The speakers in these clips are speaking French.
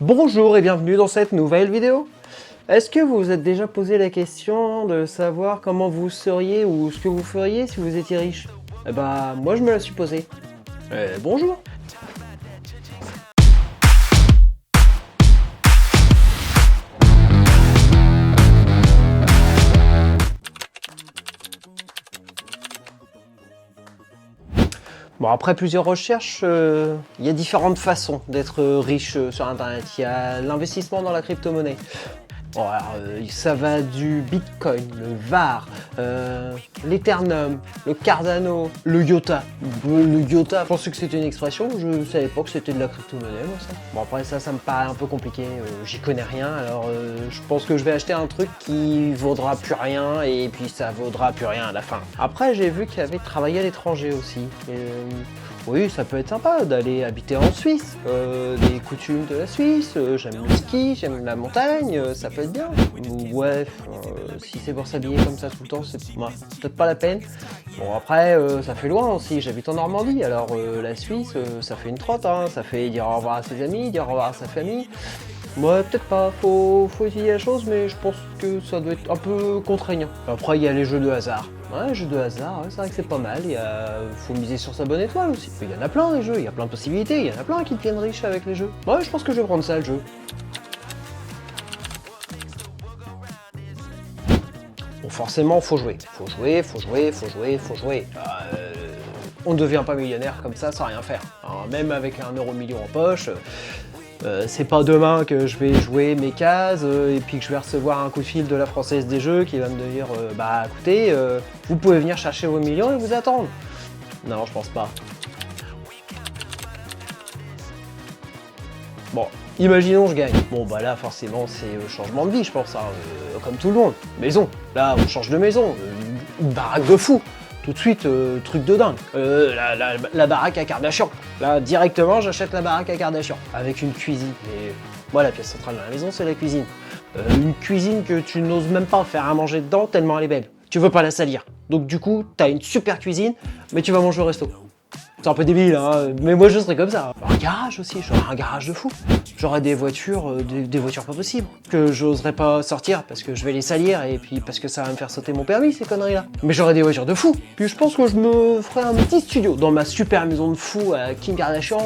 Bonjour et bienvenue dans cette nouvelle vidéo. Est-ce que vous vous êtes déjà posé la question de savoir comment vous seriez ou ce que vous feriez si vous étiez riche? Eh bah moi je me la suis posée. Bonjour. Bon, après plusieurs recherches, il y a différentes façons d'être riche sur internet. Il y a l'investissement dans la crypto-monnaie. Bon, alors, ça va du Bitcoin, le VAR, l'Ethereum, le Cardano, le IOTA. Le IOTA, je pensais que c'était une expression, je savais pas que c'était de la crypto-monnaie, moi ça. Bon après ça me paraît un peu compliqué, j'y connais rien, alors je pense que je vais acheter un truc qui vaudra plus rien et puis ça vaudra plus rien à la fin. Après j'ai vu qu'il y avait travaillé à l'étranger aussi. Oui, ça peut être sympa d'aller habiter en Suisse, les coutumes de la Suisse, j'aime le ski, j'aime la montagne, ça peut être bien. Ouais, si c'est pour s'habiller comme ça tout le temps, c'est peut-être pas la peine. Bon après, ça fait loin aussi, j'habite en Normandie, alors la Suisse, ça fait une trotte, hein, ça fait dire au revoir à ses amis, dire au revoir à sa famille. Ouais, peut-être pas, faut essayer la chose, mais je pense que ça doit être un peu contraignant. Après, il y a les jeux de hasard. Ouais, jeux de hasard, ouais, c'est vrai que c'est pas mal, faut miser sur sa bonne étoile aussi. Il y en a plein des jeux, il y a plein de possibilités, il y en a plein qui deviennent riches avec les jeux. Ouais, je pense que je vais prendre ça, le jeu. Bon, forcément, faut jouer. Faut jouer. On ne devient pas millionnaire comme ça sans rien faire. Alors, même avec un euro-million en poche, c'est pas demain que je vais jouer mes cases et puis que je vais recevoir un coup de fil de la Française des Jeux qui va me dire bah écoutez, vous pouvez venir chercher vos millions et vous attendre. Non, je pense pas. Bon, imaginons je gagne. Bon bah là forcément c'est changement de vie je pense, hein, comme tout le monde. Maison, là on change de maison, une baraque de fou. Tout de suite, truc de dingue. La baraque à Kardashian. Là, directement, j'achète la baraque à Kardashian. Avec une cuisine. Et moi, la pièce centrale de la maison, c'est la cuisine. Une cuisine que tu n'oses même pas faire à manger dedans tellement elle est belle. Tu veux pas la salir. Donc du coup, t'as une super cuisine, mais tu vas manger au resto. C'est un peu débile, hein, mais moi je serais comme ça. Un garage aussi, j'aurais un garage de fou. J'aurais des voitures, des voitures pas possibles, que j'oserais pas sortir parce que je vais les salir et puis parce que ça va me faire sauter mon permis, ces conneries-là. Mais j'aurais des voitures de fou. Puis je pense que je me ferais un petit studio. Dans ma super maison de fou à Kim Kardashian,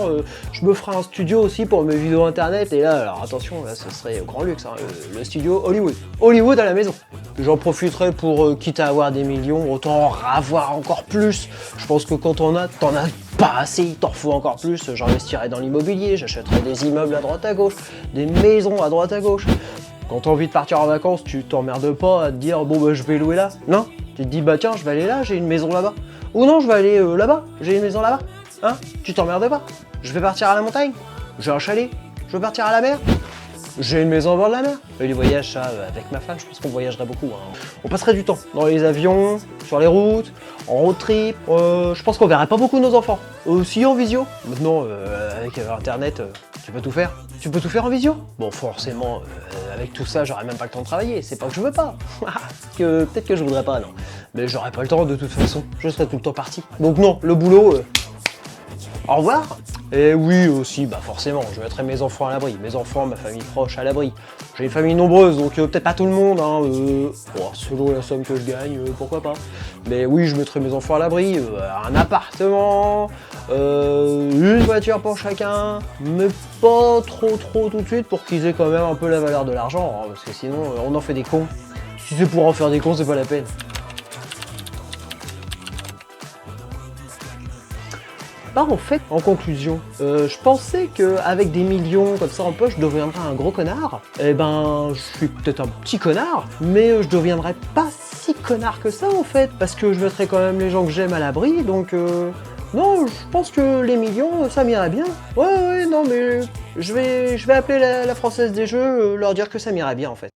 je me ferais un studio aussi pour mes vidéos internet. Et là, alors attention, là ce serait grand luxe, hein, le studio Hollywood. Hollywood à la maison. J'en profiterai pour, quitte à avoir des millions, autant en avoir encore plus. Je pense que quand t'en as pas assez, il t'en faut encore plus, j'investirais dans l'immobilier, j'achèterais des immeubles à droite à gauche, des maisons à droite à gauche. Quand t'as envie de partir en vacances, tu t'emmerdes pas à te dire bon bah je vais louer là. Non, tu te dis bah tiens je vais aller là, j'ai une maison là-bas. Ou non je vais aller là-bas, j'ai une maison là-bas. Hein, tu t'emmerdes pas. Je vais partir à la montagne, j'ai un chalet, je veux partir à la mer. J'ai une maison au bord de la mer. Et les voyages, ça, avec ma femme, je pense qu'on voyagerait beaucoup. Hein. On passerait du temps dans les avions, sur les routes, en road trip. Je pense qu'on verrait pas beaucoup nos enfants. Aussi en visio. Maintenant, avec Internet, tu peux tout faire. Tu peux tout faire en visio. Bon, forcément, avec tout ça, j'aurais même pas le temps de travailler. C'est pas que je veux pas. Peut-être que je voudrais pas, non. Mais j'aurais pas le temps de toute façon. Je serais tout le temps parti. Donc non, le boulot... Au revoir. Et oui aussi, bah forcément, je mettrai mes enfants à l'abri, mes enfants, ma famille proche à l'abri. J'ai une famille nombreuse, donc peut-être pas tout le monde, hein, selon la somme que je gagne, pourquoi pas. Mais oui, je mettrai mes enfants à l'abri, un appartement, une voiture pour chacun, mais pas trop tout de suite pour qu'ils aient quand même un peu la valeur de l'argent, hein, parce que sinon on en fait des cons. Si c'est pour en faire des cons, c'est pas la peine. Bah en fait, en conclusion, je pensais qu'avec des millions comme ça en poche, je deviendrais un gros connard. Eh ben, je suis peut-être un petit connard, mais je deviendrais pas si connard que ça en fait, parce que je mettrais quand même les gens que j'aime à l'abri, donc non, je pense que les millions, ça m'irait bien. Ouais, non, mais je vais appeler la Française des Jeux, leur dire que ça m'irait bien en fait.